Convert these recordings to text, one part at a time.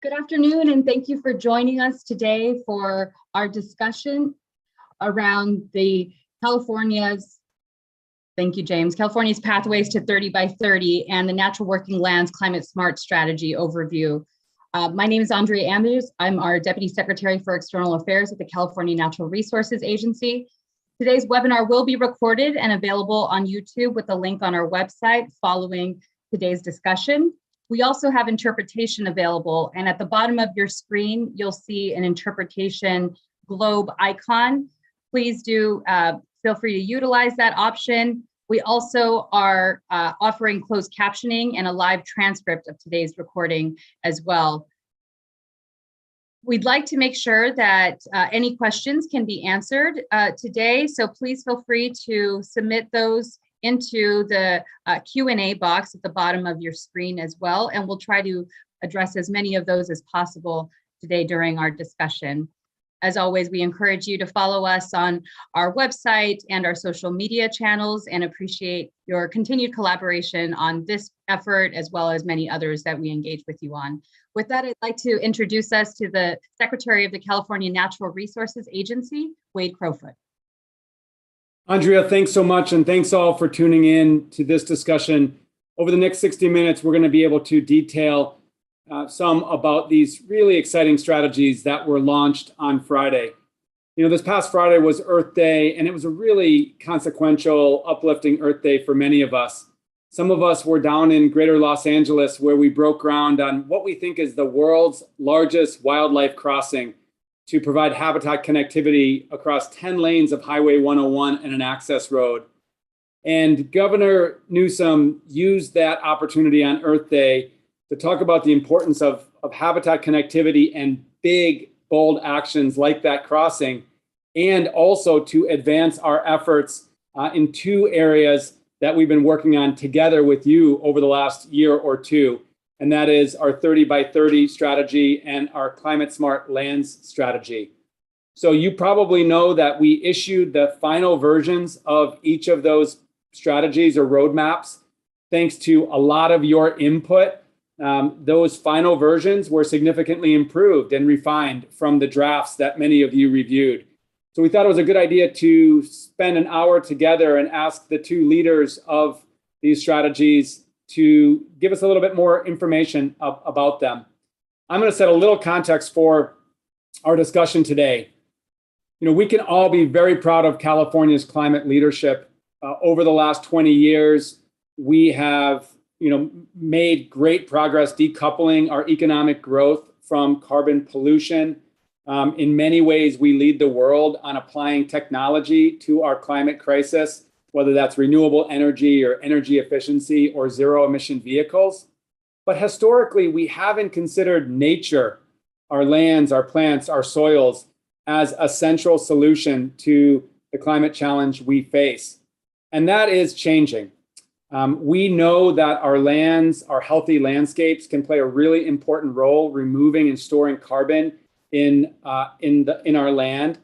Good afternoon, and thank you for joining us today for our discussion around the California's Pathways to 30 by 30 and the Natural Working Lands Climate Smart Strategy overview. My name is Andrea Anders. I'm our Deputy Secretary for External Affairs at the California Natural Resources Agency. Today's webinar will be recorded and available on YouTube with a link on our website following today's discussion. We also have interpretation available, and at the bottom of your screen, you'll see an interpretation globe icon. Please do feel free to utilize that option. We also are offering closed captioning and a live transcript of today's recording as well. We'd like to make sure that any questions can be answered today, so please feel free to submit those into the Q&A box at the bottom of your screen as well, and we'll try to address as many of those as possible today during our discussion. As always, we encourage you to follow us on our website and our social media channels, and appreciate your continued collaboration on this effort as well as many others that we engage with you on. With that, I'd like to introduce us to the Secretary of the California Natural Resources Agency, Wade Crowfoot. Andrea, thanks so much, and thanks all for tuning in to this discussion. Over the next 60 minutes, we're going to be able to detail some about these really exciting strategies that were launched on Friday. You know, this past Friday was Earth Day, and it was a really consequential, uplifting Earth Day for many of us. Some of us were down in greater Los Angeles, where we broke ground on what we think is the world's largest wildlife crossing to provide habitat connectivity across 10 lanes of Highway 101 and an access road. And Governor Newsom used that opportunity on Earth Day to talk about the importance of habitat connectivity and big, bold actions like that crossing, and also to advance our efforts in two areas that we've been working on together with you over the last year or two. And that is our 30 by 30 strategy and our climate smart lands strategy. So you probably know that we issued the final versions of each of those strategies or roadmaps. Thanks to a lot of your input, those final versions were significantly improved and refined from the drafts that many of you reviewed. So we thought it was a good idea to spend an hour together and ask the two leaders of these strategies to give us a little bit more information about them. I'm going to set a little context for our discussion today. You know, we can all be very proud of California's climate leadership. Over the last 20 years, we have, made great progress decoupling our economic growth from carbon pollution. In many ways, we lead the world on applying technology to our climate crisis, whether that's renewable energy or energy efficiency or zero emission vehicles. But historically, we haven't considered nature, our lands, our plants, our soils, as a central solution to the climate challenge we face. And that is changing. We know that our lands, our healthy landscapes, can play a really important role removing and storing carbon in our land,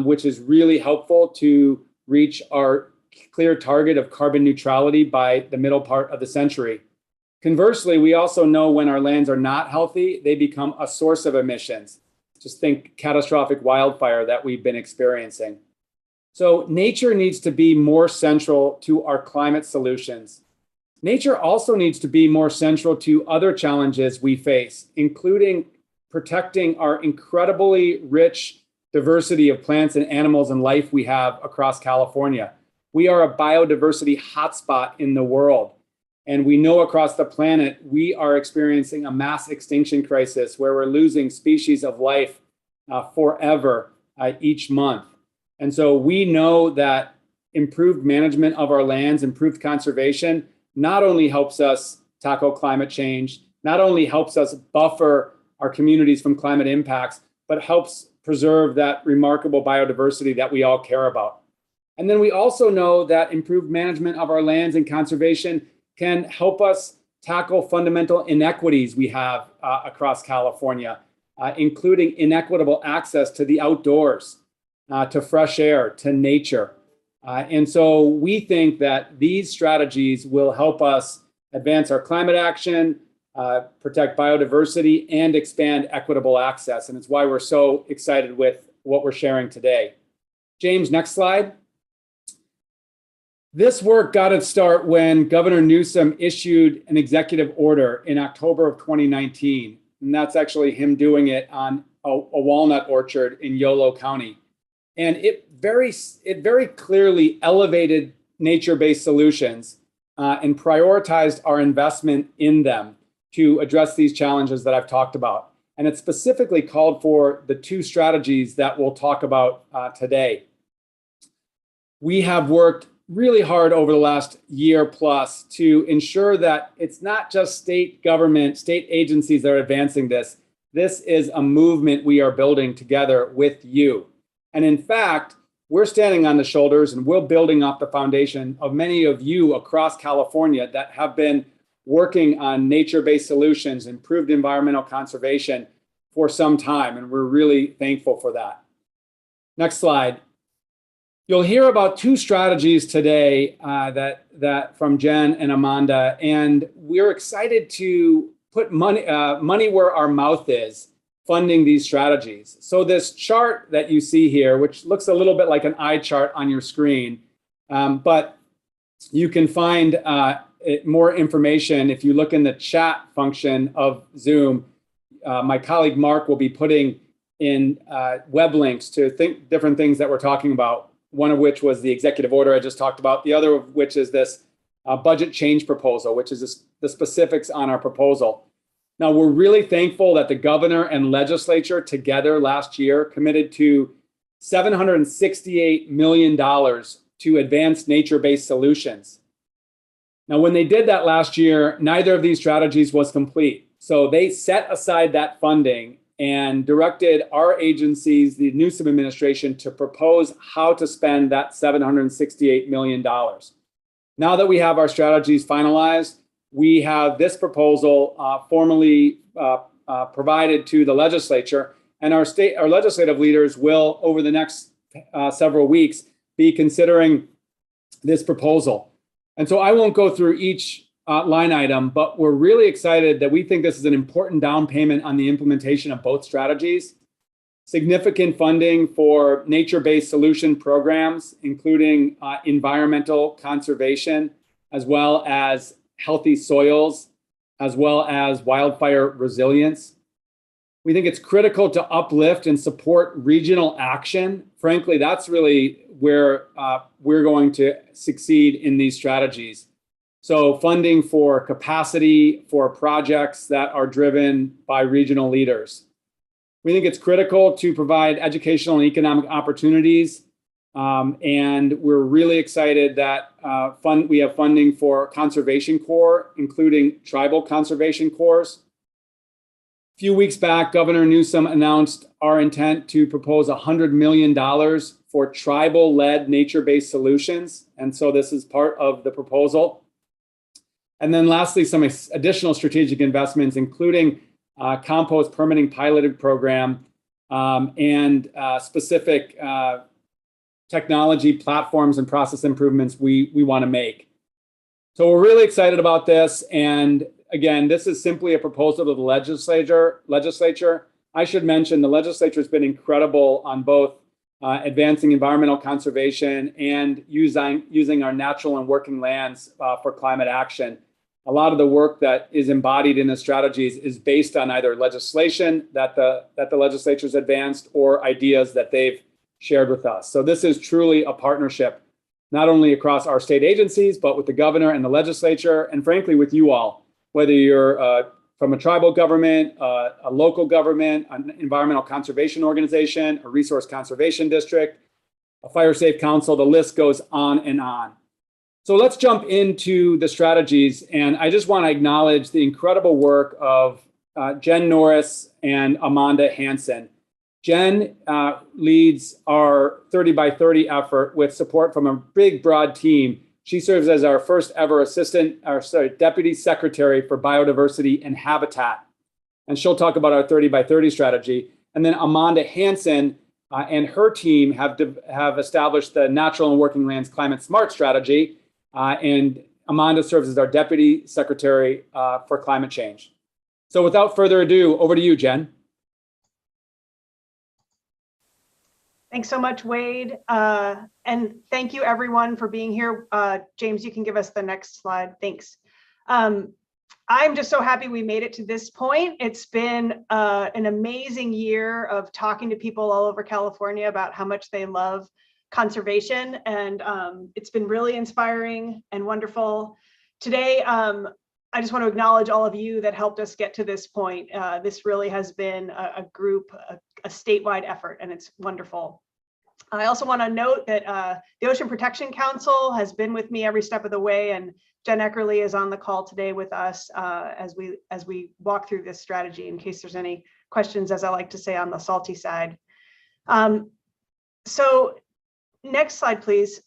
which is really helpful to reach our clear target of carbon neutrality by the middle part of the century. Conversely, we also know when our lands are not healthy, they become a source of emissions. Just think catastrophic wildfire that we've been experiencing. So nature needs to be more central to our climate solutions. Nature also needs to be more central to other challenges we face, including protecting our incredibly rich diversity of plants and animals and life we have across California. We are a biodiversity hotspot in the world. And we know across the planet, we are experiencing a mass extinction crisis where we're losing species of life forever each month. And so we know that improved management of our lands, improved conservation, not only helps us tackle climate change, not only helps us buffer our communities from climate impacts, but helps preserve that remarkable biodiversity that we all care about. And then we also know that improved management of our lands and conservation can help us tackle fundamental inequities we have across California, including inequitable access to the outdoors, to fresh air, to nature. And so we think that these strategies will help us advance our climate action, protect biodiversity, and expand equitable access. And it's why we're so excited with what we're sharing today. James, next slide. This work got its start when Governor Newsom issued an executive order in October of 2019. And that's actually him doing it on a walnut orchard in Yolo County. And it very clearly elevated nature-based solutions and prioritized our investment in them to address these challenges that I've talked about. And it specifically called for the two strategies that we'll talk about today. We have worked really hard over the last year plus to ensure that it's not just state government, state agencies that are advancing this. This is a movement we are building together with you. And in fact, we're standing on the shoulders and we're building up the foundation of many of you across California that have been working on nature-based solutions, improved environmental conservation for some time. And we're really thankful for that. Next slide. You'll hear about two strategies today that from Jen and Amanda, and we're excited to put money where our mouth is, funding these strategies. So this chart that you see here, which looks a little bit like an eye chart on your screen, but you can find more information if you look in the chat function of Zoom. My colleague Mark will be putting in web links to different things that we're talking about. One of which was the executive order I just talked about. The other of which is this budget change proposal, which is the specifics on our proposal. Now, we're really thankful that the governor and legislature together last year committed to $768 million to advance nature-based solutions. Now, when they did that last year, neither of these strategies was complete. So they set aside that funding and directed our agencies, the Newsom administration, to propose how to spend that $768 million. Now that we have our strategies finalized, we have this proposal formally provided to the legislature, and our legislative leaders will, over the next several weeks, be considering this proposal. And so I won't go through each line item, but we're really excited that we think this is an important down payment on the implementation of both strategies. Significant funding for nature-based solution programs, including environmental conservation, as well as healthy soils, as well as wildfire resilience. We think it's critical to uplift and support regional action. Frankly, that's really where we're going to succeed in these strategies. So funding for capacity for projects that are driven by regional leaders. We think it's critical to provide educational and economic opportunities. And we're really excited that we have funding for Conservation Corps, including tribal conservation corps. A few weeks back, Governor Newsom announced our intent to propose $100 million for tribal-led nature-based solutions. And so this is part of the proposal. And then lastly, some additional strategic investments, including compost permitting piloted program and specific technology platforms and process improvements we want to make. So we're really excited about this. And again, this is simply a proposal to the legislature. I should mention the legislature has been incredible on both advancing environmental conservation and using our natural and working lands for climate action. A lot of the work that is embodied in the strategies is based on either legislation that the legislature's advanced or ideas that they've shared with us. So this is truly a partnership, not only across our state agencies, but with the governor and the legislature, and frankly, with you all, whether you're from a tribal government, a local government, an environmental conservation organization, a resource conservation district, a fire safe council, the list goes on and on. So let's jump into the strategies. And I just want to acknowledge the incredible work of Jen Norris and Amanda Hansen. Jen leads our 30 by 30 effort with support from a big, broad team. She serves as our first ever Deputy Secretary for Biodiversity and Habitat. And she'll talk about our 30 by 30 strategy. And then Amanda Hansen and her team have established the Natural and Working Lands Climate Smart strategy. And Amanda serves as our Deputy Secretary for Climate Change. So without further ado, over to you, Jen. Thanks so much, Wade. And thank you everyone for being here. James, you can give us the next slide. Thanks. I'm just so happy we made it to this point. It's been an amazing year of talking to people all over California about how much they love conservation. And it's been really inspiring and wonderful. Today, I just want to acknowledge all of you that helped us get to this point. This really has been a group, a statewide effort, and it's wonderful. I also want to note that the Ocean Protection Council has been with me every step of the way, and Jen Eckerly is on the call today with us as we walk through this strategy, in case there's any questions, as I like to say, on the salty side. So next slide, please.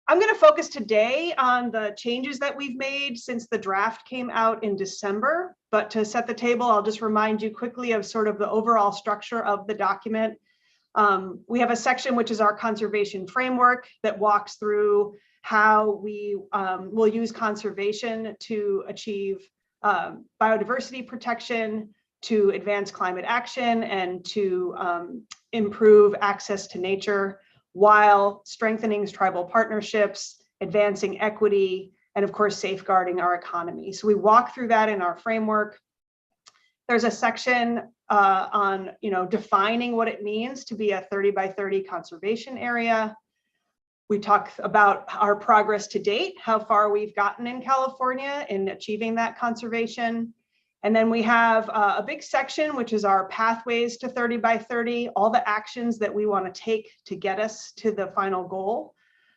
I'm going to focus today on the changes that we've made since the draft came out in December, but to set the table, I'll just remind you quickly of sort of the overall structure of the document. We have a section which is our conservation framework that walks through how we will use conservation to achieve biodiversity protection, to advance climate action, and to improve access to nature, while strengthening tribal partnerships, advancing equity, and of course, safeguarding our economy. So we walk through that in our framework. There's a section on defining what it means to be a 30 by 30 conservation area. We talk about our progress to date, how far we've gotten in California in achieving that conservation. And then we have a big section, which is our pathways to 30 by 30, all the actions that we want to take to get us to the final goal.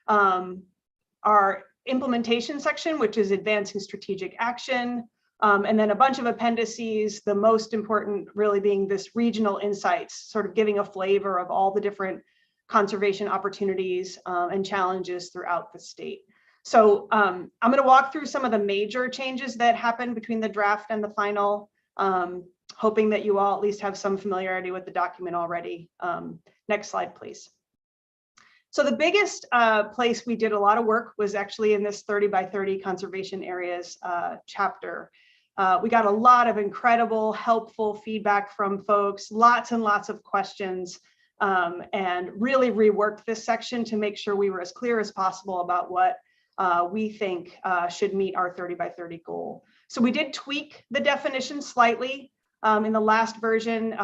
Our implementation section, which is advancing strategic action. And then a bunch of appendices, the most important really being this regional insights, sort of giving a flavor of all the different conservation opportunities and challenges throughout the state. So I'm going to walk through some of the major changes that happened between the draft and the final, hoping that you all at least have some familiarity with the document already. Next slide, please. So the biggest place we did a lot of work was actually in this 30 by 30 conservation areas chapter. We got a lot of incredible, helpful feedback from folks, lots and lots of questions, and really reworked this section to make sure we were as clear as possible about what we think should meet our 30 by 30 goal. So we did tweak the definition slightly. In the last version,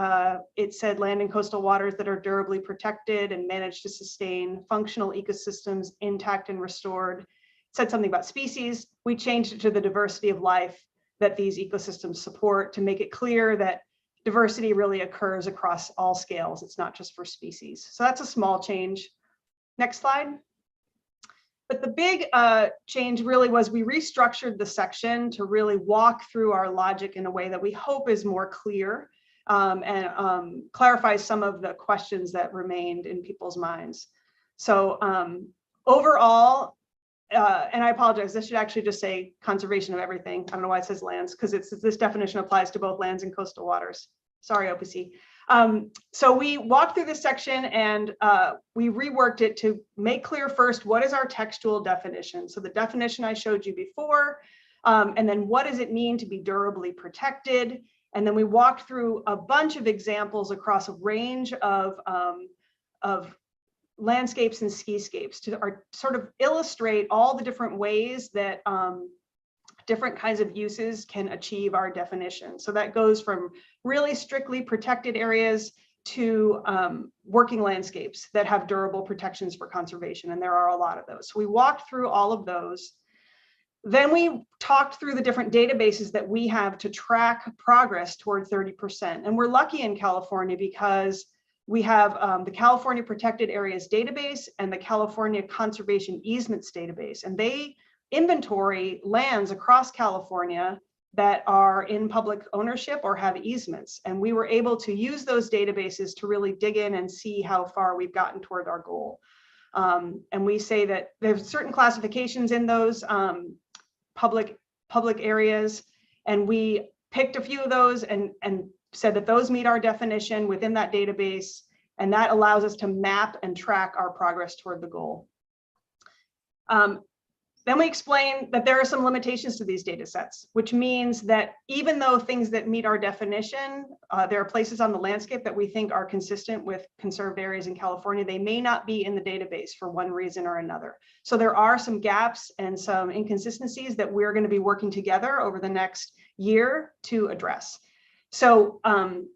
it said land and coastal waters that are durably protected and managed to sustain functional ecosystems intact and restored. It said something about species. We changed it to the diversity of life that these ecosystems support to make it clear that diversity really occurs across all scales. It's not just for species. So that's a small change. Next slide. But the big change really was we restructured the section to really walk through our logic in a way that we hope is more clear and clarifies some of the questions that remained in people's minds. So overall, and I apologize, this should actually just say conservation of everything. I don't know why it says lands, because this definition applies to both lands and coastal waters. Sorry, OPC. So we walked through this section and we reworked it to make clear first, what is our textual definition? So the definition I showed you before, and then what does it mean to be durably protected? And then we walked through a bunch of examples across a range of landscapes and skiscapes to sort of illustrate all the different ways that different kinds of uses can achieve our definition. So that goes from really strictly protected areas to working landscapes that have durable protections for conservation. And there are a lot of those. So we walked through all of those. Then we talked through the different databases that we have to track progress toward 30%. And we're lucky in California because we have the California Protected Areas Database and the California Conservation Easements Database. And they inventory lands across California that are in public ownership or have easements. And we were able to use those databases to really dig in and see how far we've gotten toward our goal. And we say that there's certain classifications in those public areas. And we picked a few of those and said that those meet our definition within that database. And that allows us to map and track our progress toward the goal. Then we explain that there are some limitations to these data sets, which means that even though things that meet our definition, there are places on the landscape that we think are consistent with conserved areas in California, they may not be in the database for one reason or another. So there are some gaps and some inconsistencies that we're going to be working together over the next year to address. So, and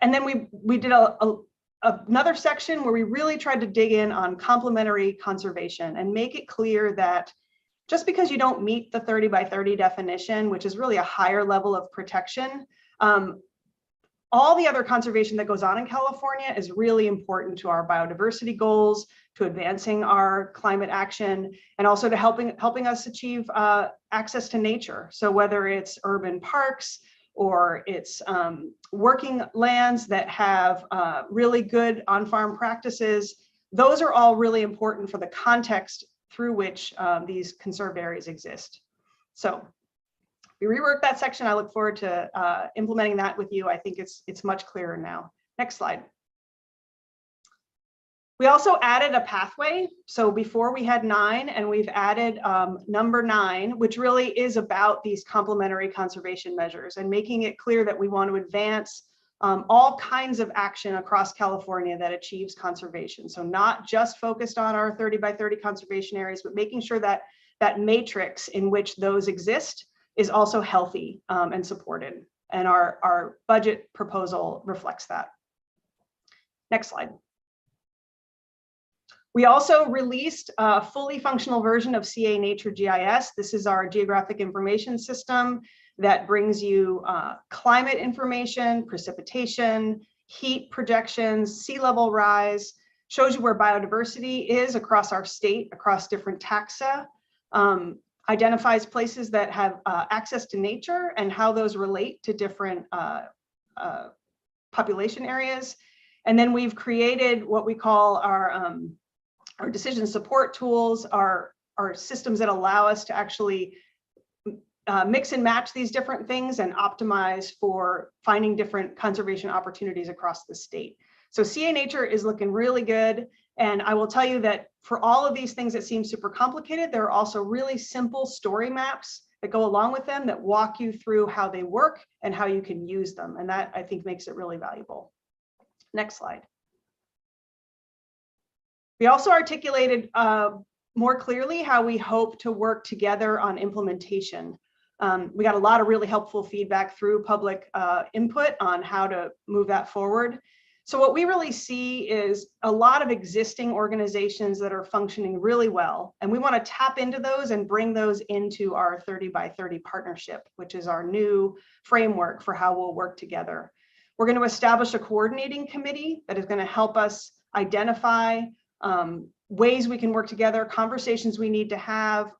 then we did another section where we really tried to dig in on complementary conservation and make it clear that just because you don't meet the 30 by 30 definition, which is really a higher level of protection, all the other conservation that goes on in California is really important to our biodiversity goals, to advancing our climate action, and also to helping us achieve access to nature. So whether it's urban parks or it's working lands that have really good on-farm practices, those are all really important for the context through which these conserved areas exist. So we reworked that section. I look forward to implementing that with you. I think it's much clearer now. Next slide. We also added a pathway. So before we had 9, and we've added number 9, which really is about these complementary conservation measures and making it clear that we want to advance all kinds of action across California that achieves conservation. So not just focused on our 30 by 30 conservation areas, but making sure that that matrix in which those exist is also healthy and supported. And our budget proposal reflects that. Next slide. We also released a fully functional version of CA Nature GIS. This is our geographic information system that brings you climate information, precipitation, heat projections, sea level rise, shows you where biodiversity is across our state, across different taxa, identifies places that have access to nature and how those relate to different population areas. And then we've created what we call our decision support tools, our systems that allow us to actually mix and match these different things and optimize for finding different conservation opportunities across the state. So CA Nature is looking really good. And I will tell you that for all of these things that seem super complicated, there are also really simple story maps that go along with them that walk you through how they work and how you can use them. And that, I think, makes it really valuable. Next slide. We also articulated more clearly how we hope to work together on implementation. We got a lot of really helpful feedback through public input on how to move that forward. So what we really see is a lot of existing organizations that are functioning really well, and we want to tap into those and bring those into our 30 by 30 partnership, which is our new framework for how we'll work together. We're going to establish a coordinating committee that is going to help us identify ways we can work together, conversations we need to have,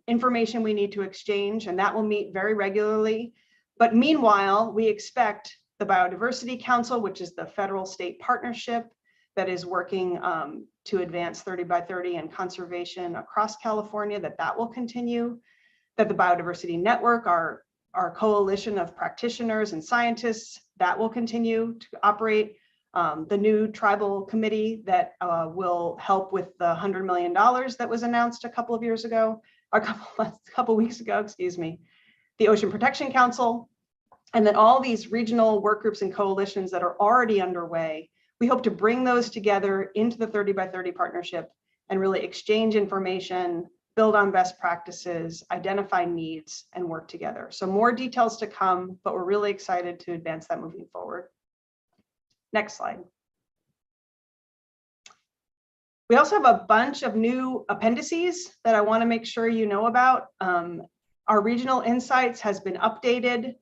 information we need to exchange, and that will meet very regularly. But meanwhile, we expect the Biodiversity Council, which is the federal state partnership that is working to advance 30 by 30 and conservation across California, that will continue, that the Biodiversity Network, our coalition of practitioners and scientists, that will continue to operate. The new tribal committee that will help with the $100 million that was announced a couple of years ago, or a couple weeks ago, excuse me, the Ocean Protection Council, and then all these regional work groups and coalitions that are already underway. We hope to bring those together into the 30 by 30 partnership and really exchange information, build on best practices, identify needs, and work together. So more details to come, but we're really excited to advance that moving forward. Next slide. We also have a bunch of new appendices that I want to make sure you know about. Our regional insights has been updated.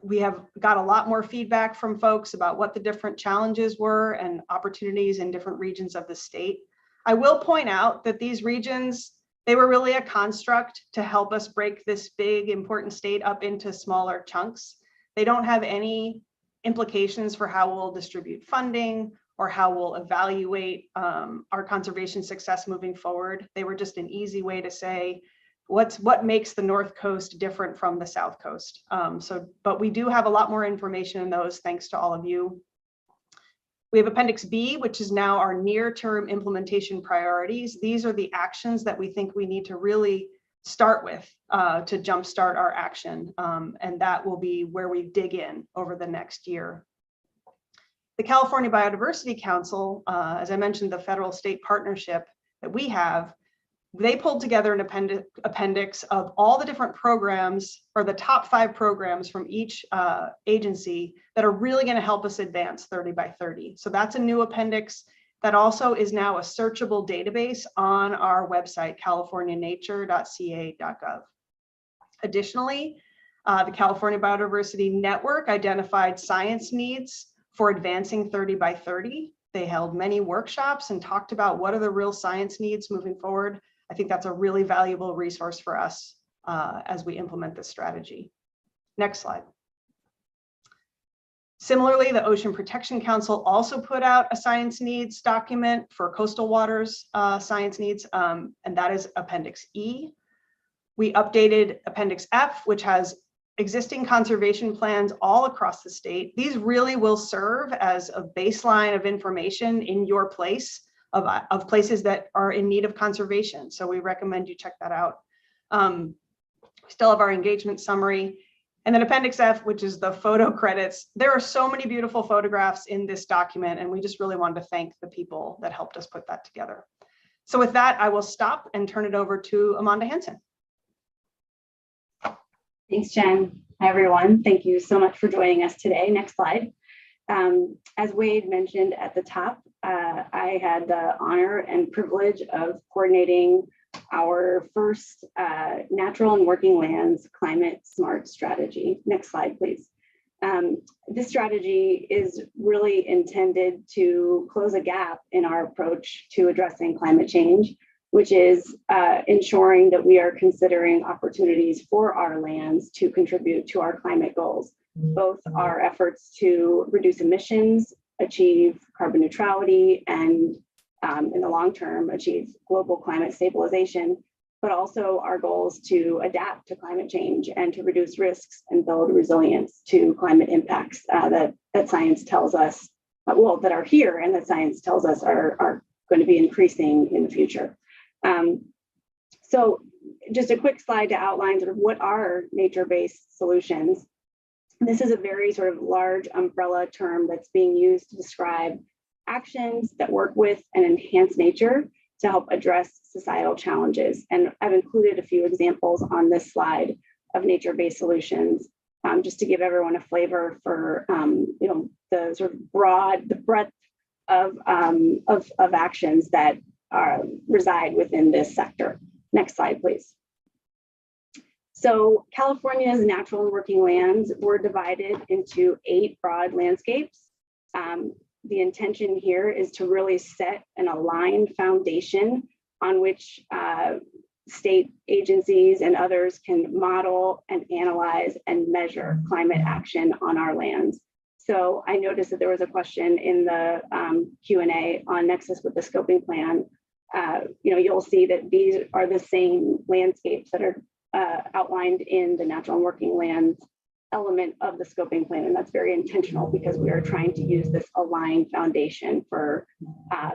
We have got a lot more feedback from folks about what the different challenges were and opportunities in different regions of the state. I will point out that these regions, they were really a construct to help us break this big, important state up into smaller chunks. They don't have any implications for how we'll distribute funding or how we'll evaluate our conservation success moving forward. They were just an easy way to say, what makes the North Coast different from the South Coast. But we do have a lot more information in those, thanks to all of you. We have Appendix B, which is now our near-term implementation priorities. These are the actions that we think we need to really start with to jumpstart our action. And that will be where we dig in over the next year. The California Biodiversity Council, as I mentioned, the federal state partnership that we have, they pulled together an appendix of all the different programs, or the top 5 programs from each agency that are really going to help us advance 30 by 30. So that's a new appendix that also is now a searchable database on our website, californianature.ca.gov. Additionally, the California Biodiversity Network identified science needs for advancing 30 by 30. They held many workshops and talked about what are the real science needs moving forward. I think that's a really valuable resource for us as we implement this strategy. Next slide. Similarly, the Ocean Protection Council also put out a science needs document for coastal waters science needs, and that is Appendix E. We updated Appendix F, which has existing conservation plans all across the state. These really will serve as a baseline of information in your place of places that are in need of conservation. So we recommend you check that out. We still have our engagement summary. And then Appendix F, which is the photo credits. There are so many beautiful photographs in this document, and we just really wanted to thank the people that helped us put that together. So with that, I will stop and turn it over to Amanda Hansen. Thanks, Jen. Hi, everyone. Thank you so much for joining us today. Next slide. As Wade mentioned at the top, I had the honor and privilege of coordinating our first natural and working lands climate smart strategy. Next slide, please. This strategy is really intended to close a gap in our approach to addressing climate change, which is ensuring that we are considering opportunities for our lands to contribute to our climate goals. Both our efforts to reduce emissions, achieve carbon neutrality, and in the long term, achieve global climate stabilization, but also our goals to adapt to climate change and to reduce risks and build resilience to climate impacts that science tells us, well, that are here and that science tells us are going to be increasing in the future. So just a quick slide to outline sort of what are nature-based solutions. This is a very sort of large umbrella term that's being used to describe actions that work with and enhance nature to help address societal challenges. And I've included a few examples on this slide of nature-based solutions, just to give everyone a flavor for the sort of the breadth of actions that reside within this sector. Next slide, please. So California's natural and working lands were divided into 8 broad landscapes. The intention here is to really set an aligned foundation on which state agencies and others can model and analyze and measure climate action on our lands. So I noticed that there was a question in the Q&A on Nexus with the scoping plan. You'll see that these are the same landscapes that are outlined in the natural and working lands element of the scoping plan, and that's very intentional because we are trying to use this aligned foundation for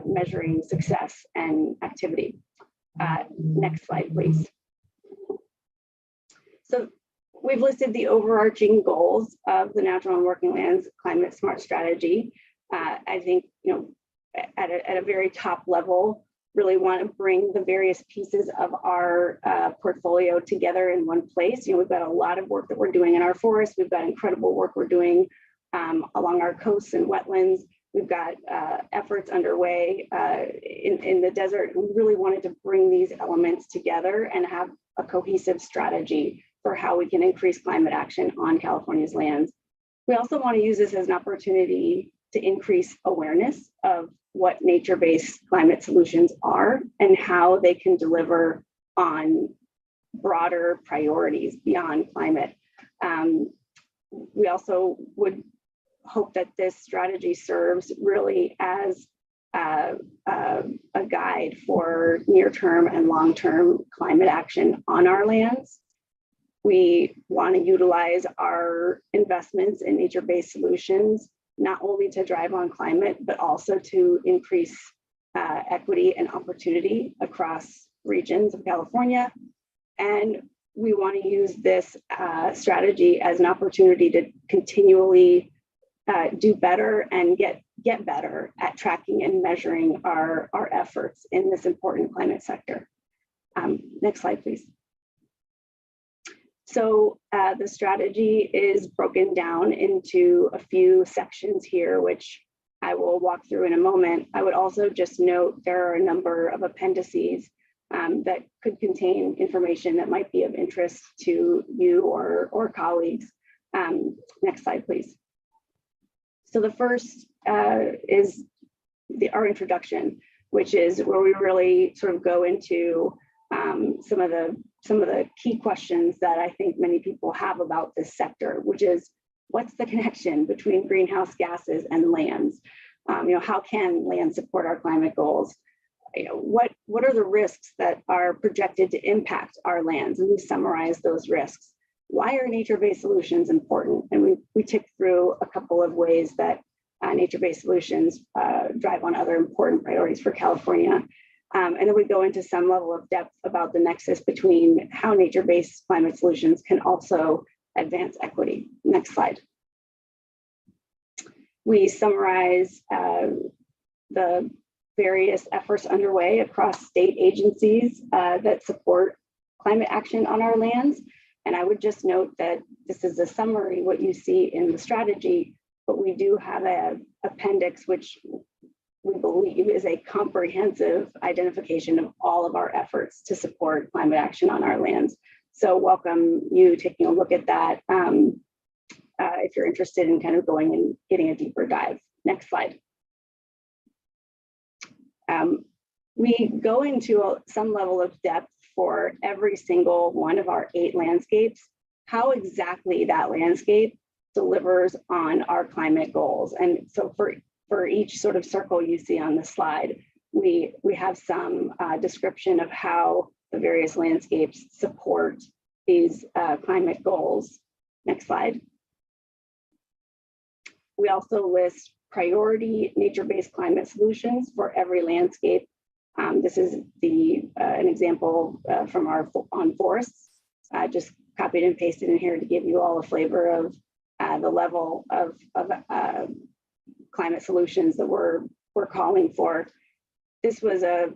measuring success and activity. Next slide, please. So we've listed the overarching goals of the natural and working lands climate smart strategy. I think, at a very top level, really want to bring the various pieces of our portfolio together in one place. We've got a lot of work that we're doing in our forests. We've got incredible work we're doing along our coasts and wetlands. We've got efforts underway in the desert. We really wanted to bring these elements together and have a cohesive strategy for how we can increase climate action on California's lands. We also want to use this as an opportunity to increase awareness of what nature-based climate solutions are and how they can deliver on broader priorities beyond climate. We also would hope that this strategy serves really as a guide for near-term and long-term climate action on our lands. We want to utilize our investments in nature-based solutions not only to drive on climate, but also to increase equity and opportunity across regions of California. And we want to use this strategy as an opportunity to continually do better and get better at tracking and measuring our efforts in this important climate sector. Next slide, please. So the strategy is broken down into a few sections here, which I will walk through in a moment. I would also just note there are a number of appendices that could contain information that might be of interest to you or colleagues. Next slide, please. So the first is our introduction, which is where we really sort of go into some of the key questions that I think many people have about this sector, which is what's the connection between greenhouse gases and lands? How can land support our climate goals? What are the risks that are projected to impact our lands? And we summarize those risks. Why are nature-based solutions important? And we tick through a couple of ways that nature-based solutions drive on other important priorities for California. And then we go into some level of depth about the nexus between how nature-based climate solutions can also advance equity. Next slide. We summarize the various efforts underway across state agencies that support climate action on our lands. And I would just note that this is a summary, what you see in the strategy, but we do have an appendix, which we believe is a comprehensive identification of all of our efforts to support climate action on our lands. So welcome you taking a look at that if you're interested in kind of going and getting a deeper dive. Next slide. We go into some level of depth for every single one of our 8 landscapes, how exactly that landscape delivers on our climate goals. And so for each sort of circle you see on the slide, we have some description of how the various landscapes support these climate goals. Next slide. We also list priority nature-based climate solutions for every landscape. This is an example from our on forests. Just copied and pasted in here to give you all a flavor of the level of climate solutions that we're calling for. This was a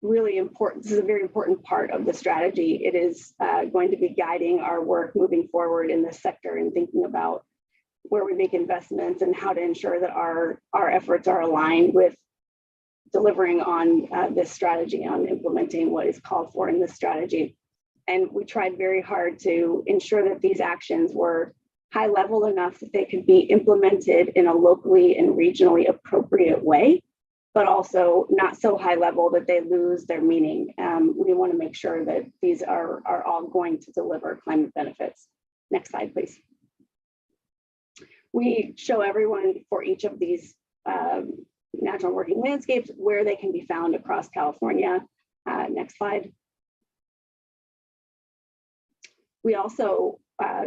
very important part of the strategy. It is going to be guiding our work moving forward in this sector and thinking about where we make investments and how to ensure that our efforts are aligned with delivering on this strategy, on implementing what is called for in this strategy. And we tried very hard to ensure that these actions were high level enough that they could be implemented in a locally and regionally appropriate way, but also not so high level that they lose their meaning. We want to make sure that these are all going to deliver climate benefits. Next slide, please. We show everyone for each of these natural working landscapes where they can be found across California. Next slide. We also,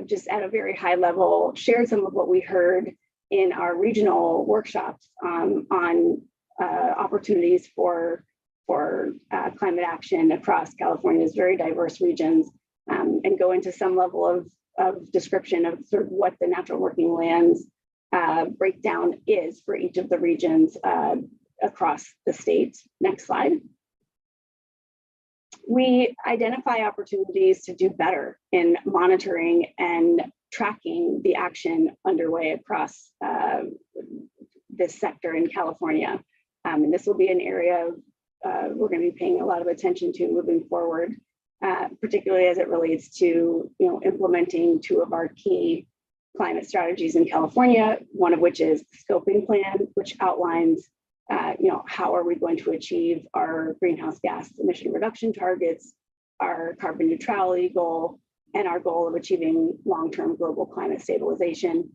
just at a very high level, shared some of what we heard in our regional workshops on opportunities for climate action across California's very diverse regions, and go into some level of description of sort of what the natural working lands breakdown is for each of the regions across the state. Next slide. We identify opportunities to do better in monitoring and tracking the action underway across this sector in California. And this will be an area we're going to be paying a lot of attention to moving forward, particularly as it relates to implementing 2 of our key climate strategies in California, one of which is the scoping plan, which outlines how are we going to achieve our greenhouse gas emission reduction targets, our carbon neutrality goal, and our goal of achieving long-term global climate stabilization.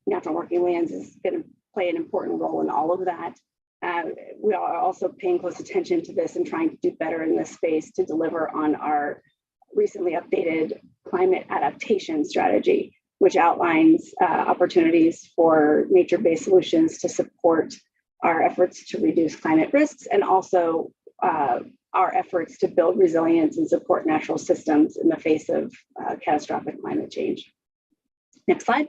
Natural working lands is going to play an important role in all of that. We are also paying close attention to this and trying to do better in this space to deliver on our recently updated climate adaptation strategy. which outlines opportunities for nature-based solutions to support our efforts to reduce climate risks, and also our efforts to build resilience and support natural systems in the face of catastrophic climate change. Next slide.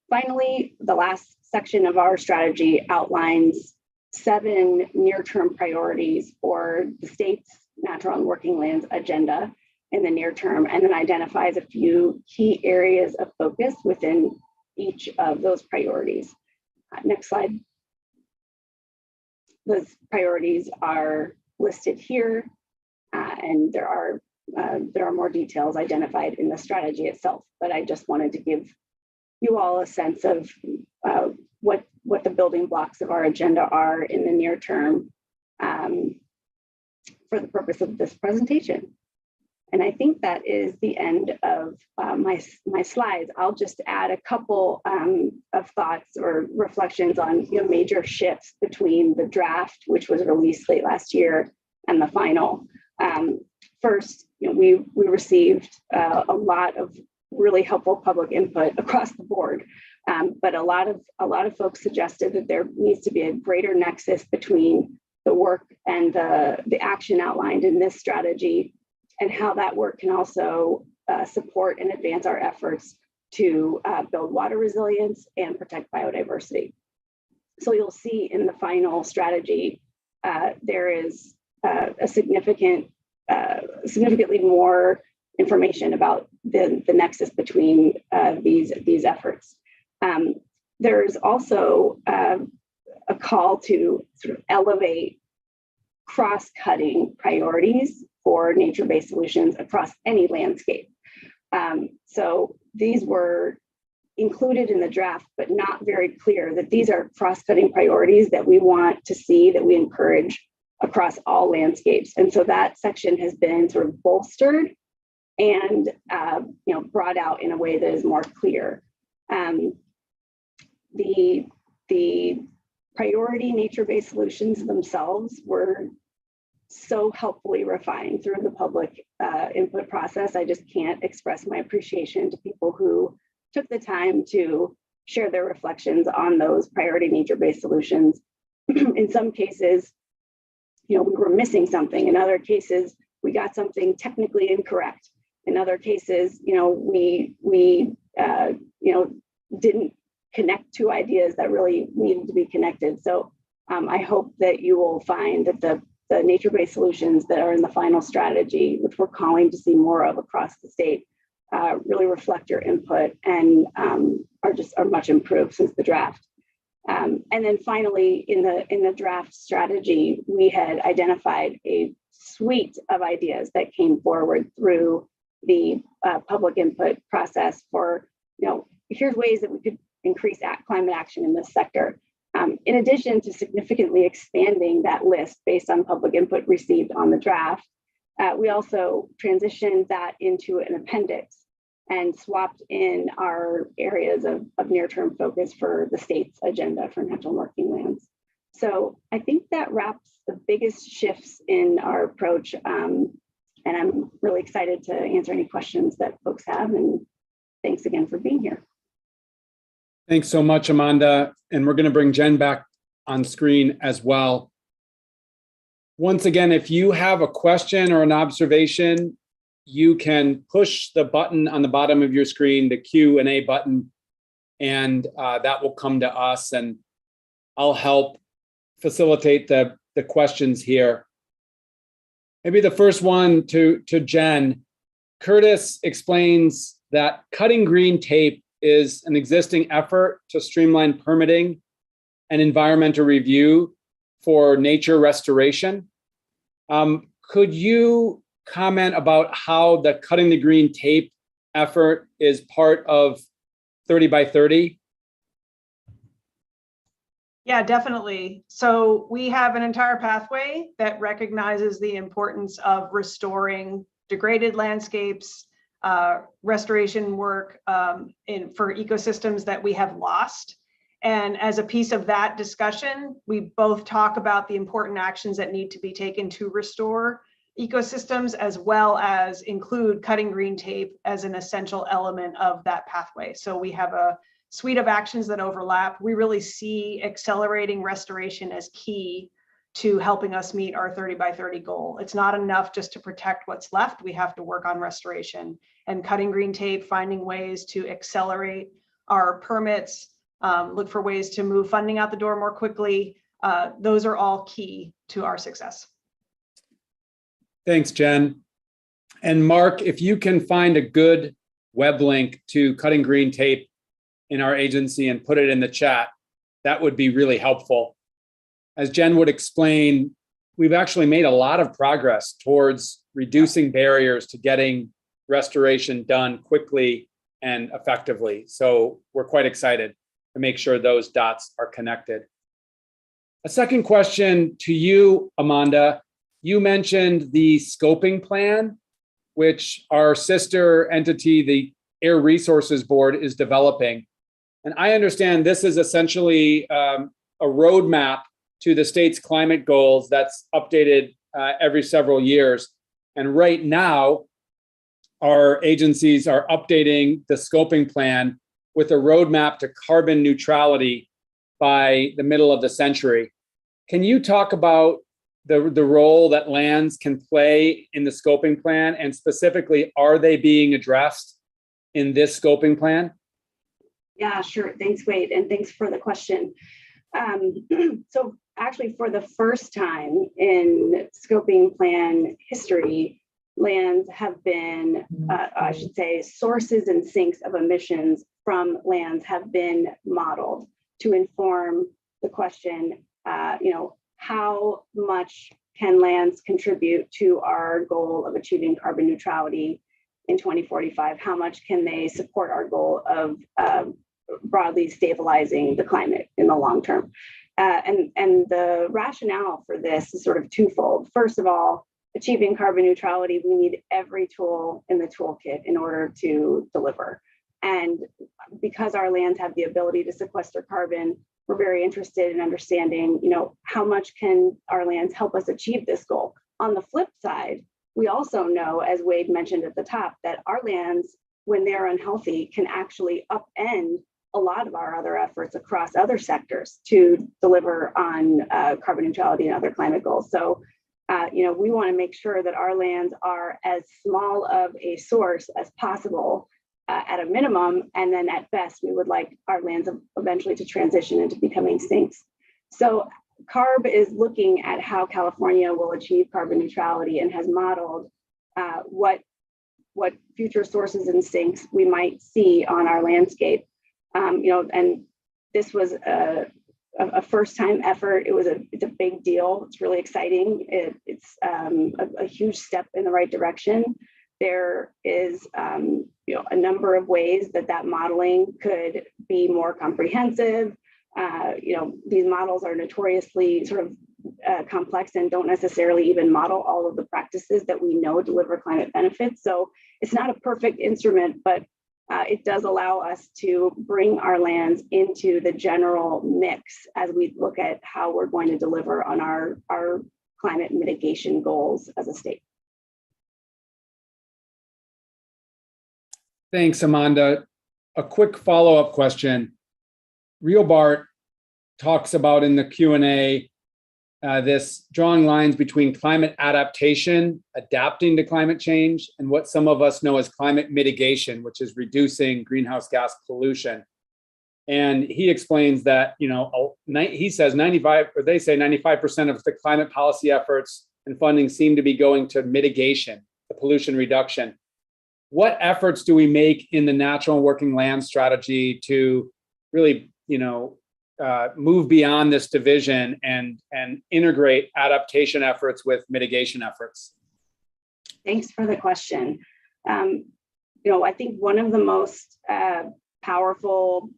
Finally, the last section of our strategy outlines 7 near-term priorities for the state's natural and working lands agenda in the near term, and then identifies a few key areas of focus within each of those priorities. Next slide. Those priorities are listed here, and there are more details identified in the strategy itself, but I just wanted to give you all a sense of what the building blocks of our agenda are in the near term for the purpose of this presentation. And I think that is the end of my slides. I'll just add a couple of thoughts or reflections on major shifts between the draft, which was released late last year, and the final. First, we received a lot of really helpful public input across the board, but a lot of folks suggested that there needs to be a greater nexus between the work and the action outlined in this strategy, and how that work can also support and advance our efforts to build water resilience and protect biodiversity. So you'll see in the final strategy, there is a significantly more information about the nexus between these efforts. There's also a call to sort of elevate cross-cutting priorities for nature-based solutions across any landscape. So these were included in the draft, but not very clear that these are cross-cutting priorities that we want to see, that we encourage across all landscapes. And so that section has been sort of bolstered and brought out in a way that is more clear. The priority nature-based solutions themselves were so helpfully refined through the public input process. I just can't express my appreciation to people who took the time to share their reflections on those priority nature-based solutions. In some cases, we were missing something. In other cases, we got something technically incorrect. In other cases, we didn't connect two ideas that really needed to be connected. So I hope that you will find that the nature-based solutions that are in the final strategy, which we're calling to see more of across the state, really reflect your input and are much improved since the draft. And then finally, in the draft strategy, we had identified a suite of ideas that came forward through the public input process for, here's ways that we could increase climate action in this sector. In addition to significantly expanding that list based on public input received on the draft, we also transitioned that into an appendix and swapped in our areas of near-term focus for the state's agenda for natural working lands. So I think that wraps the biggest shifts in our approach. And I'm really excited to answer any questions that folks have. And thanks again for being here. Thanks so much, Amanda. And we're going to bring Jen back on screen as well. Once again, if you have a question or an observation, you can push the button on the bottom of your screen, the Q&A button, and that will come to us, and I'll help facilitate the questions here. Maybe the first one to Jen. Curtis explains that cutting green tape is an existing effort to streamline permitting and environmental review for nature restoration. Could you comment about how the cutting the green tape effort is part of 30 by 30? Yeah, definitely. So we have an entire pathway that recognizes the importance of restoring degraded landscapes, restoration work for ecosystems that we have lost. And as a piece of that discussion, we both talk about the important actions that need to be taken to restore ecosystems, as well as include cutting green tape as an essential element of that pathway. So we have a suite of actions that overlap. We really see accelerating restoration as key to helping us meet our 30 by 30 goal. It's not enough just to protect what's left. We have to work on restoration and cutting green tape, finding ways to accelerate our permits, look for ways to move funding out the door more quickly. Those are all key to our success. Thanks, Jen. And Mark, if you can find a good web link to cutting green tape in our agency and put it in the chat, that would be really helpful. As Jen would explain, we've actually made a lot of progress towards reducing barriers to getting restoration done quickly and effectively. So we're quite excited to make sure those dots are connected. A second question to you, Amanda. You mentioned the scoping plan, which our sister entity, the Air Resources Board, is developing. And I understand this is essentially a roadmap to the state's climate goals that's updated every several years. And right now, our agencies are updating the scoping plan with a roadmap to carbon neutrality by the middle of the century. Can you talk about the role that lands can play in the scoping plan, and specifically, are they being addressed in this scoping plan? Yeah, sure. Thanks, Wade, and thanks for the question. So actually, for the first time in scoping plan history, lands have been, I should say, sources and sinks of emissions from lands have been modeled to inform the question, how much can lands contribute to our goal of achieving carbon neutrality in 2045? How much can they support our goal of broadly stabilizing the climate in the long term? And the rationale for this is sort of twofold. First of all, achieving carbon neutrality, we need every tool in the toolkit in order to deliver. And because our lands have the ability to sequester carbon, we're very interested in understanding, how much can our lands help us achieve this goal? On the flip side, we also know, as Wade mentioned at the top, that our lands, when they're unhealthy, can actually upend a lot of our other efforts across other sectors to deliver on carbon neutrality and other climate goals. So, we want to make sure that our lands are as small of a source as possible at a minimum, and then at best, we would like our lands eventually to transition into becoming sinks. So CARB is looking at how California will achieve carbon neutrality and has modeled what future sources and sinks we might see on our landscape. And this was a first-time effort. It's a big deal. It's really exciting. It's a huge step in the right direction. There is a number of ways that modeling could be more comprehensive. These models are notoriously sort of complex and don't necessarily even model all of the practices that we know deliver climate benefits. So it's not a perfect instrument, but it does allow us to bring our lands into the general mix as we look at how we're going to deliver on our climate mitigation goals as a state. Thanks, Amanda. A quick follow-up question. Real Bart talks about in the Q&A this drawing lines between climate adaptation, adapting to climate change, and what some of us know as climate mitigation, which is reducing greenhouse gas pollution. And he explains that, he says 95% of the climate policy efforts and funding seem to be going to mitigation, the pollution reduction. What efforts do we make in the natural and working land strategy to really, move beyond this division and integrate adaptation efforts with mitigation efforts? Thanks for the question. I think one of the most powerful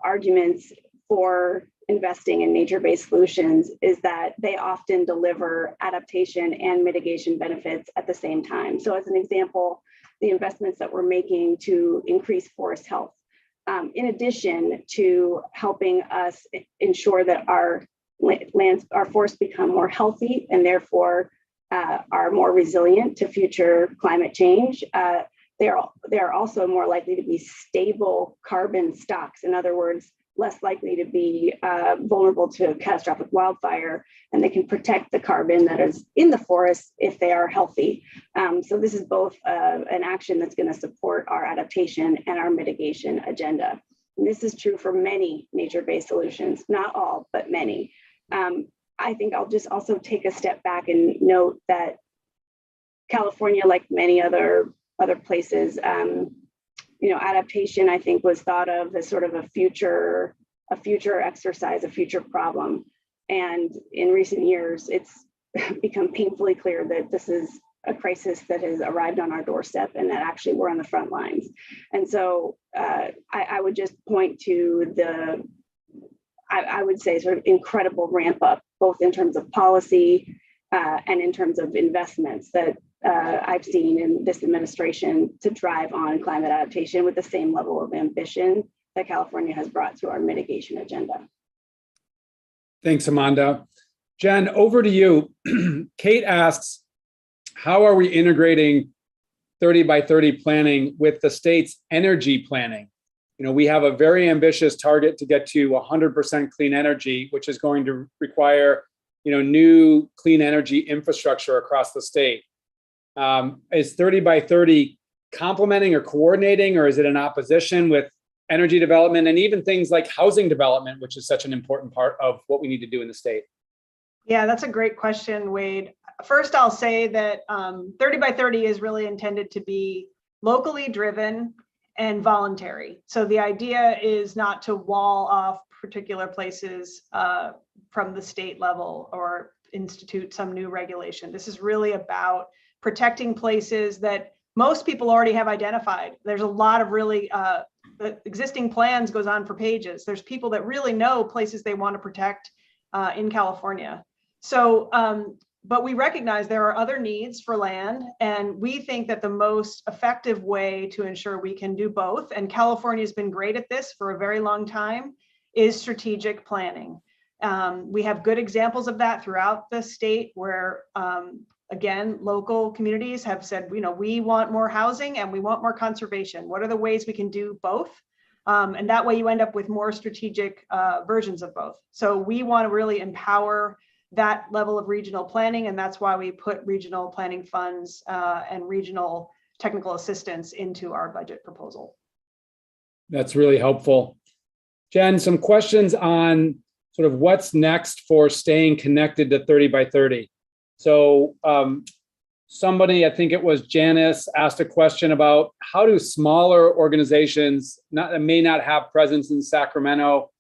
arguments for investing in nature-based solutions is that they often deliver adaptation and mitigation benefits at the same time. So as an example, the investments that we're making to increase forest health, in addition to helping us ensure that our lands, our forests become more healthy and therefore are more resilient to future climate change. They are also more likely to be stable carbon stocks. In other words, less likely to be vulnerable to catastrophic wildfire, and they can protect the carbon that is in the forest if they are healthy. So this is both an action that's going to support our adaptation and our mitigation agenda. And this is true for many nature-based solutions, not all, but many. I think I'll just also take a step back and note that California, like many other places, adaptation, I think, was thought of as sort of a future exercise, a future problem. And in recent years, it's become painfully clear that this is a crisis that has arrived on our doorstep and that actually we're on the front lines. And so I would just point to I would say sort of incredible ramp up, both in terms of policy and in terms of investments that I've seen in this administration to drive on climate adaptation with the same level of ambition that California has brought to our mitigation agenda. Thanks, Amanda. Jen, over to you. Kate asks, how are we integrating 30 by 30 planning with the state's energy planning? We have a very ambitious target to get to 100% clean energy, which is going to require, new clean energy infrastructure across the state. Is 30 by 30 complementing or coordinating, or is it in opposition with energy development and even things like housing development, which is such an important part of what we need to do in the state? Yeah, that's a great question, Wade. First, I'll say that 30 by 30 is really intended to be locally driven and voluntary. So the idea is not to wall off particular places from the state level or institute some new regulation. This is really about protecting places that most people already have identified. There's a lot of really, the existing plans goes on for pages. There's people that really know places they want to protect in California. So, but we recognize there are other needs for land, and we think that the most effective way to ensure we can do both, and California has been great at this for a very long time, is strategic planning. We have good examples of that throughout the state where, again, local communities have said, we want more housing and we want more conservation. What are the ways we can do both? And that way you end up with more strategic versions of both. So we want to really empower that level of regional planning, and that's why we put regional planning funds and regional technical assistance into our budget proposal. That's really helpful. Jen, some questions on sort of what's next for staying connected to 30 by 30. So somebody, I think it was Janice, asked a question about how do smaller organizations that may not have presence in Sacramento,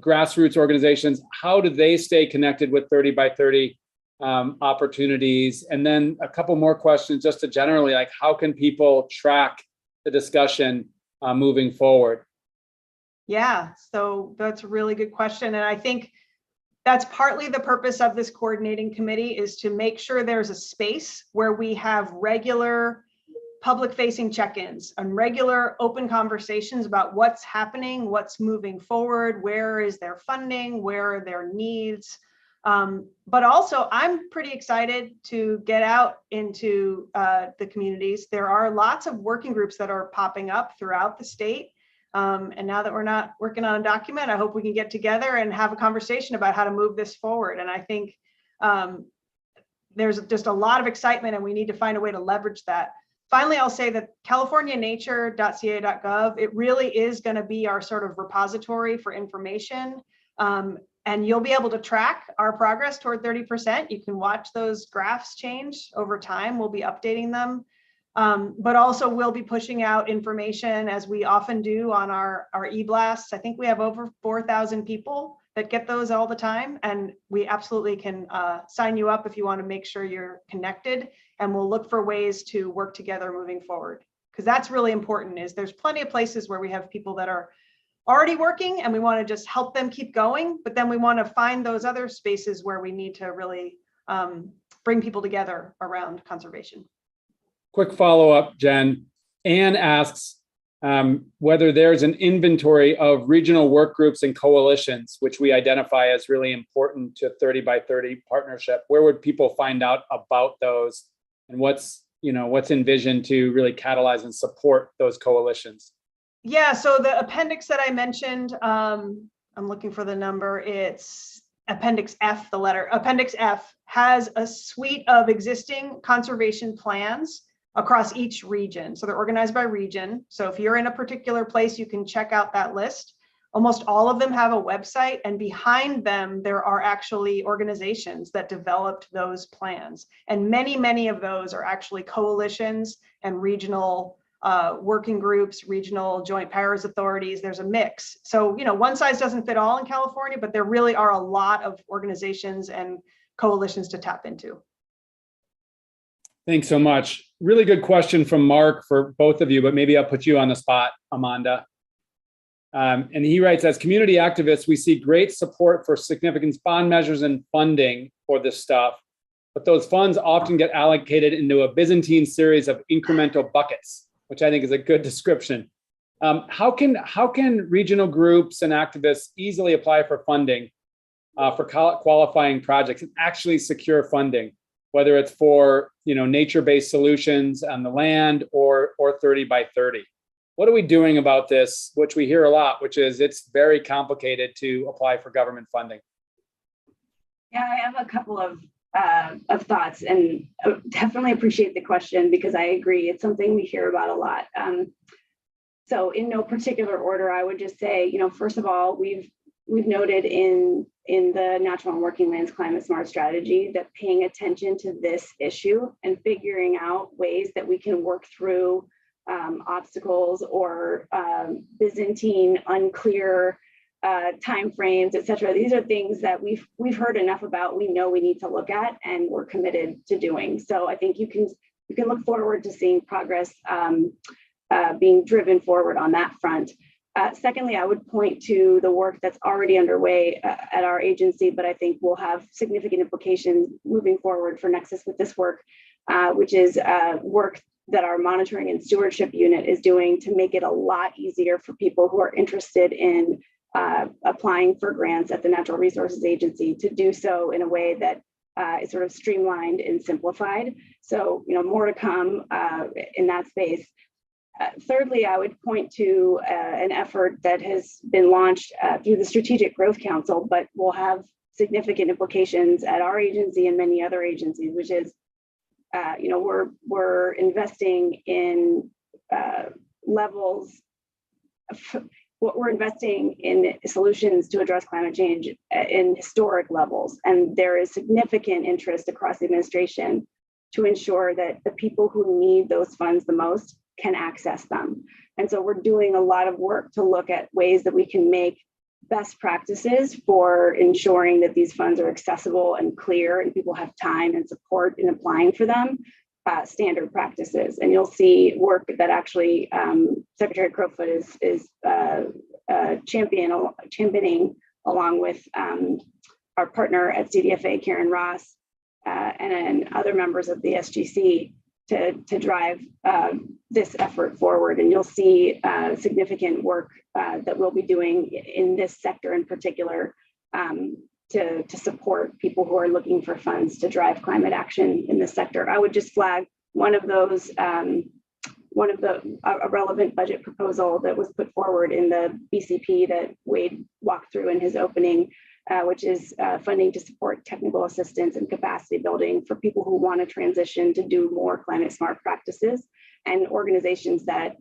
grassroots organizations, how do they stay connected with 30 by 30 opportunities? And then a couple more questions just to generally, like, how can people track the discussion moving forward? Yeah, so that's a really good question. And I think that's partly the purpose of this coordinating committee, is to make sure there's a space where we have regular public-facing check-ins and regular open conversations about what's happening, what's moving forward, where is their funding, where are their needs. But also, I'm pretty excited to get out into the communities. There are lots of working groups that are popping up throughout the state. And now that we're not working on a document, I hope we can get together and have a conversation about how to move this forward. And I think there's just a lot of excitement, and we need to find a way to leverage that. Finally, I'll say that californianature.ca.gov, it really is going to be our sort of repository for information. And you'll be able to track our progress toward 30%. You can watch those graphs change over time. We'll be updating them. But also we'll be pushing out information, as we often do, on our e-blasts. I think we have over 4,000 people that get those all the time. And we absolutely can sign you up if you want to make sure you're connected. And we'll look for ways to work together moving forward. Because that's really important, is there's plenty of places where we have people that are already working and we want to just help them keep going. But then we want to find those other spaces where we need to really bring people together around conservation. Quick follow-up, Jen. Anne asks, whether there's an inventory of regional work groups and coalitions, which we identify as really important to 30 by 30 partnership. Where would people find out about those, and what's envisioned to really catalyze and support those coalitions? Yeah, so the appendix that I mentioned, I'm looking for the number, it's Appendix F, the letter. Appendix F has a suite of existing conservation plans across each region. So they're organized by region. So if you're in a particular place, you can check out that list. Almost all of them have a website, and behind them, there are actually organizations that developed those plans. And many, many of those are actually coalitions and regional working groups, regional joint powers authorities. There's a mix. So, one size doesn't fit all in California, but there really are a lot of organizations and coalitions to tap into. Thanks so much. Really good question from Mark for both of you, but maybe I'll put you on the spot, Amanda. And he writes, as community activists, we see great support for significance bond measures and funding for this stuff, but those funds often get allocated into a Byzantine series of incremental buckets, which I think is a good description. How can regional groups and activists easily apply for funding for qualifying projects and actually secure funding, whether it's for nature-based solutions on the land or 30 by 30? What are we doing about this, which we hear a lot, which is it's very complicated to apply for government funding? Yeah, I have a couple of thoughts, and definitely appreciate the question, because I agree, it's something we hear about a lot. So in no particular order, I would just say, first of all, we've noted in the Natural and Working Lands Climate Smart Strategy that paying attention to this issue and figuring out ways that we can work through obstacles or Byzantine, unclear timeframes, et cetera. These are things that we've heard enough about. We know we need to look at, and we're committed to doing. So I think you can look forward to seeing progress being driven forward on that front. Secondly, I would point to the work that's already underway at our agency, but I think will have significant implications moving forward for Nexus with this work, which is work that our monitoring and stewardship unit is doing to make it a lot easier for people who are interested in applying for grants at the Natural Resources Agency to do so in a way that is sort of streamlined and simplified. So, more to come in that space. Thirdly, I would point to an effort that has been launched through the Strategic Growth Council, but will have significant implications at our agency and many other agencies, which is, we're investing in we're investing in solutions to address climate change in historic levels. And there is significant interest across the administration to ensure that the people who need those funds the most can access them. And so we're doing a lot of work to look at ways that we can make best practices for ensuring that these funds are accessible and clear and people have time and support in applying for them, standard practices. And you'll see work that actually Secretary Crowfoot is championing along with our partner at CDFA, Karen Ross, and other members of the SGC to drive this effort forward. And you'll see significant work that we'll be doing in this sector in particular to support people who are looking for funds to drive climate action in this sector. I would just flag a relevant budget proposal that was put forward in the BCP that Wade walked through in his opening, which is funding to support technical assistance and capacity building for people who want to transition to do more climate smart practices, and organizations that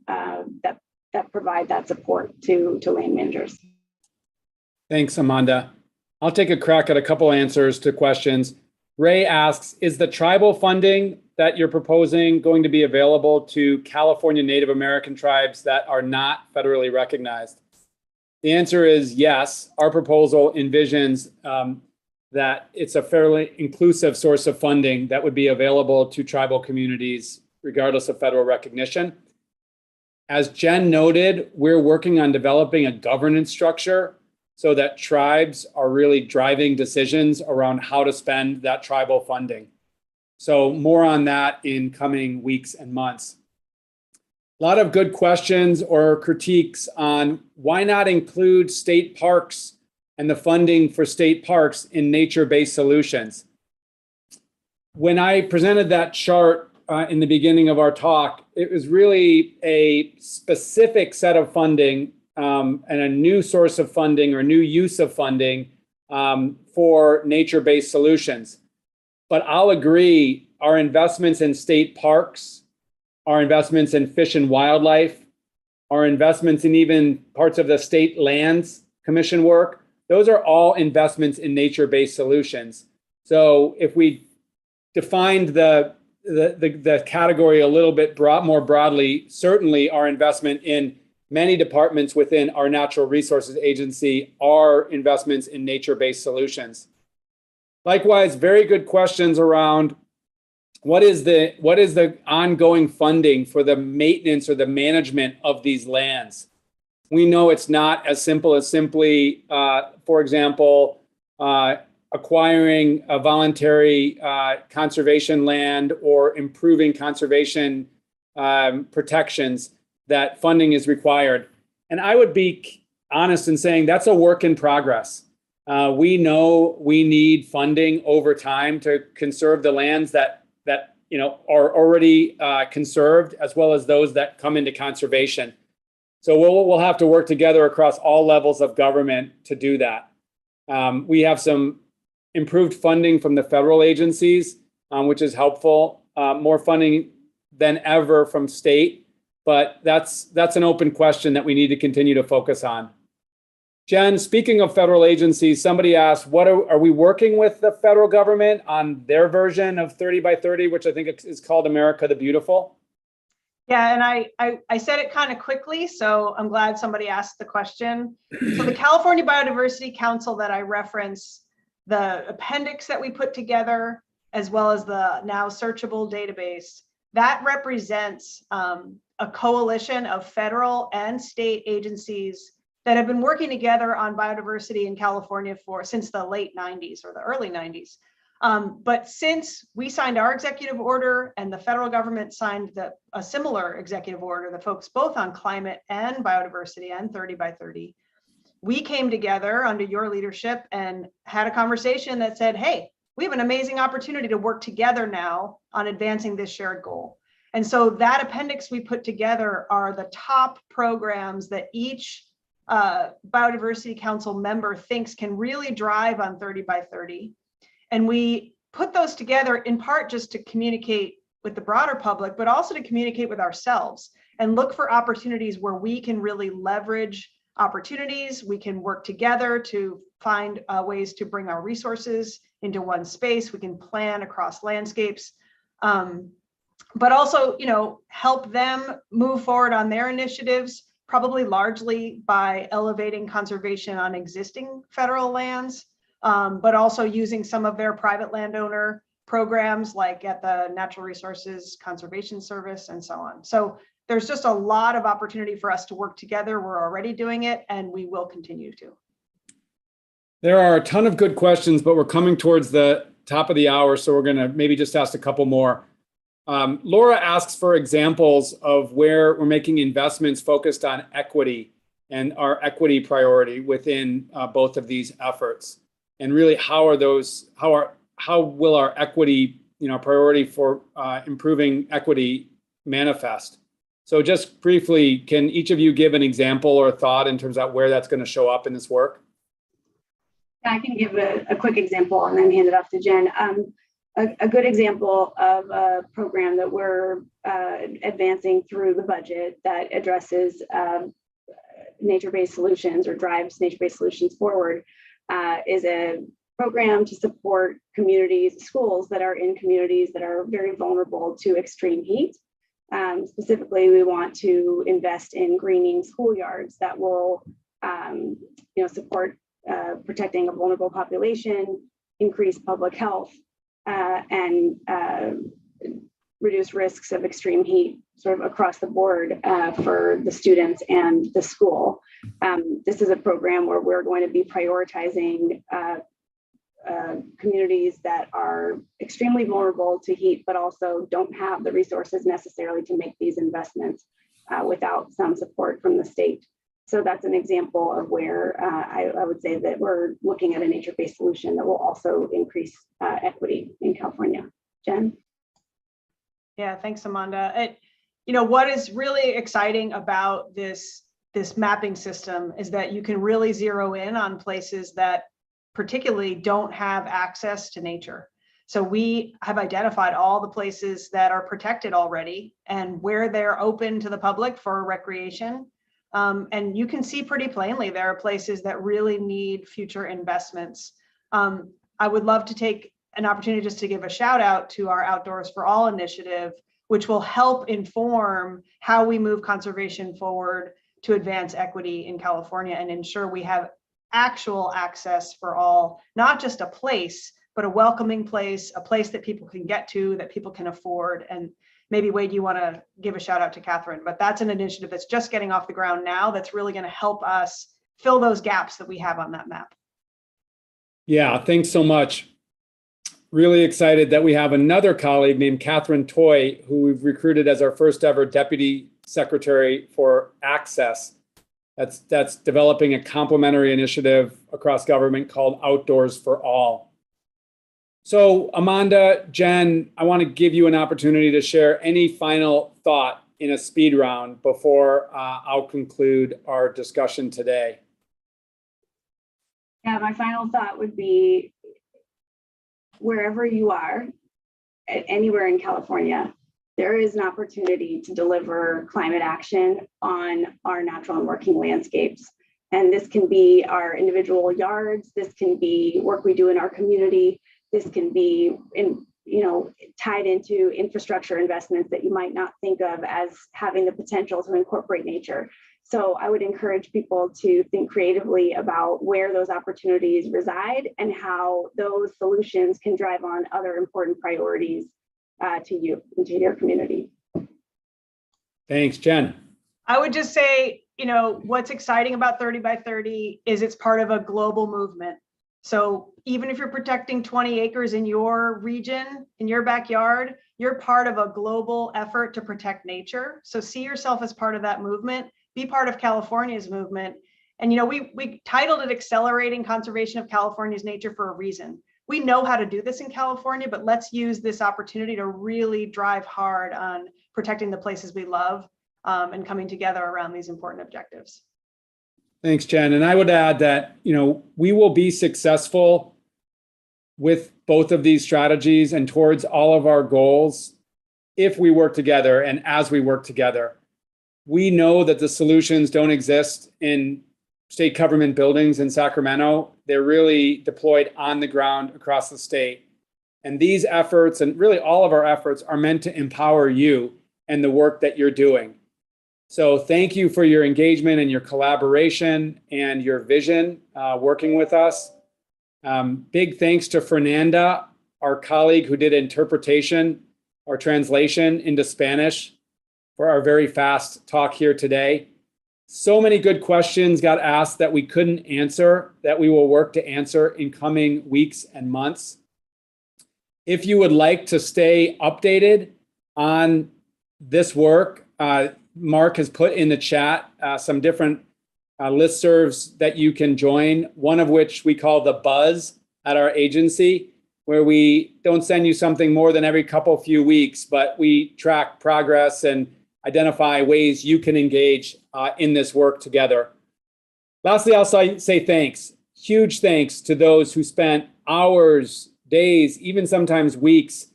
provide that support to land managers. Thanks, Amanda. I'll take a crack at a couple answers to questions. Ray asks, is the tribal funding that you're proposing going to be available to California Native American tribes that are not federally recognized? The answer is yes. Our proposal envisions that it's a fairly inclusive source of funding that would be available to tribal communities regardless of federal recognition. As Jen noted, we're working on developing a governance structure so that tribes are really driving decisions around how to spend that tribal funding. So more on that in coming weeks and months. A lot of good questions or critiques on why not include state parks and the funding for state parks in nature-based solutions. When I presented that chart in the beginning of our talk, it was really a specific set of funding and a new source of funding or new use of funding for nature-based solutions. But I'll agree, our investments in state parks, our investments in fish and wildlife, our investments in even parts of the state lands commission work, those are all investments in nature-based solutions. So if we defined the category a little bit more broadly, certainly our investment in many departments within our Natural Resources Agency are investments in nature-based solutions. Likewise, very good questions around what is the ongoing funding for the maintenance or the management of these lands? We know it's not as simple as simply, for example, acquiring a voluntary conservation land or improving conservation protections. That funding is required. And I would be honest in saying that's a work in progress. We know we need funding over time to conserve the lands that are already conserved, as well as those that come into conservation. So we'll have to work together across all levels of government to do that. We have some improved funding from the federal agencies, which is helpful. More funding than ever from state, but that's an open question that we need to continue to focus on. Jen, speaking of federal agencies, somebody asked, are we working with the federal government on their version of 30 by 30, which I think is called America the Beautiful? Yeah, and I said it kind of quickly, so I'm glad somebody asked the question. So the California Biodiversity Council that I reference, the appendix that we put together, as well as the now searchable database, that represents a coalition of federal and state agencies that have been working together on biodiversity in California since the late 90s or the early 90s. But since we signed our executive order and the federal government signed a similar executive order that focused both on climate and biodiversity and 30 by 30, we came together under your leadership and had a conversation that said, hey, we have an amazing opportunity to work together now on advancing this shared goal. And so that appendix we put together are the top programs that each Biodiversity Council member thinks can really drive on 30 by 30. And we put those together in part just to communicate with the broader public, but also to communicate with ourselves and look for opportunities where we can really leverage opportunities. We can work together to find ways to bring our resources into one space. We can plan across landscapes, but also, help them move forward on their initiatives, probably largely by elevating conservation on existing federal lands, but also using some of their private landowner programs like at the Natural Resources Conservation Service and so on. So there's just a lot of opportunity for us to work together. We're already doing it and we will continue to. There are a ton of good questions, but we're coming towards the top of the hour, so we're going to maybe just ask a couple more. Laura asks for examples of where we're making investments focused on equity and our equity priority within both of these efforts. And really, how will our equity, priority for improving equity manifest? So just briefly, can each of you give an example or a thought in terms of where that's going to show up in this work? I can give a quick example and then hand it off to Jen. A good example of a program that we're advancing through the budget that addresses nature-based solutions or drives nature-based solutions forward is a program to support communities, schools that are in communities that are very vulnerable to extreme heat. Specifically, we want to invest in greening schoolyards that will support protecting a vulnerable population, increase public health, and reduce risks of extreme heat sort of across the board for the students and the school. This is a program where we're going to be prioritizing communities that are extremely vulnerable to heat, but also don't have the resources necessarily to make these investments. without some support from the state. So that's an example of where I would say that we're looking at a nature-based solution that will also increase equity in California. Jen? Yeah, thanks, Amanda. What is really exciting about this mapping system is that you can really zero in on places that particularly don't have access to nature. So we have identified all the places that are protected already and where they're open to the public for recreation. And you can see pretty plainly there are places that really need future investments. I would love to take an opportunity just to give a shout out to our Outdoors for All initiative, which will help inform how we move conservation forward to advance equity in California and ensure we have actual access for all, not just a place, but a welcoming place, a place that people can get to, that people can afford. And maybe, Wade, you want to give a shout out to Catherine, but that's an initiative that's just getting off the ground now that's really going to help us fill those gaps that we have on that map. Yeah, thanks so much. Really excited that we have another colleague named Catherine Toy, who we've recruited as our first ever Deputy Secretary for Access. That's developing a complementary initiative across government called Outdoors for All. So Amanda, Jen, I want to give you an opportunity to share any final thought in a speed round before I'll conclude our discussion today. Yeah, my final thought would be, wherever you are, anywhere in California, there is an opportunity to deliver climate action on our natural and working landscapes. And this can be our individual yards, this can be work we do in our community, this can be tied into infrastructure investments that you might not think of as having the potential to incorporate nature. So I would encourage people to think creatively about where those opportunities reside and how those solutions can drive on other important priorities to you and to your community. Thanks, Jen. I would just say, what's exciting about 30 by 30 is it's part of a global movement. So even if you're protecting 20 acres in your region, in your backyard, you're part of a global effort to protect nature. So see yourself as part of that movement, be part of California's movement. And we titled it Accelerating Conservation of California's Nature for a reason. We know how to do this in California, but let's use this opportunity to really drive hard on protecting the places we love and coming together around these important objectives. Thanks, Jen. And I would add that, we will be successful with both of these strategies and towards all of our goals if we work together and as we work together. We know that the solutions don't exist in state government buildings in Sacramento. They're really deployed on the ground across the state. And these efforts, and really all of our efforts, are meant to empower you and the work that you're doing. So thank you for your engagement and your collaboration and your vision working with us. Big thanks to Fernanda, our colleague who did interpretation or translation into Spanish for our very fast talk here today. So many good questions got asked that we couldn't answer, that we will work to answer in coming weeks and months. If you would like to stay updated on this work, Mark has put in the chat some different listservs that you can join, one of which we call the Buzz at our agency, where we don't send you something more than every few weeks, but we track progress and identify ways you can engage in this work together. Lastly, I'll say thanks, huge thanks to those who spent hours, days, even sometimes weeks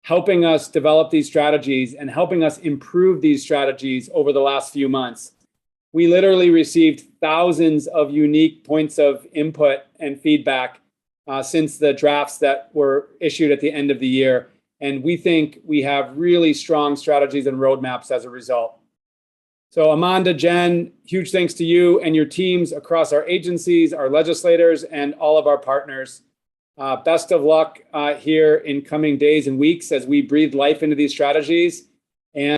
helping us develop these strategies and helping us improve these strategies over the last few months. We literally received thousands of unique points of input and feedback since the drafts that were issued at the end of the year. And we think we have really strong strategies and roadmaps as a result. So Amanda, Jen, huge thanks to you and your teams across our agencies, our legislators, and all of our partners. Best of luck here in coming days and weeks as we breathe life into these strategies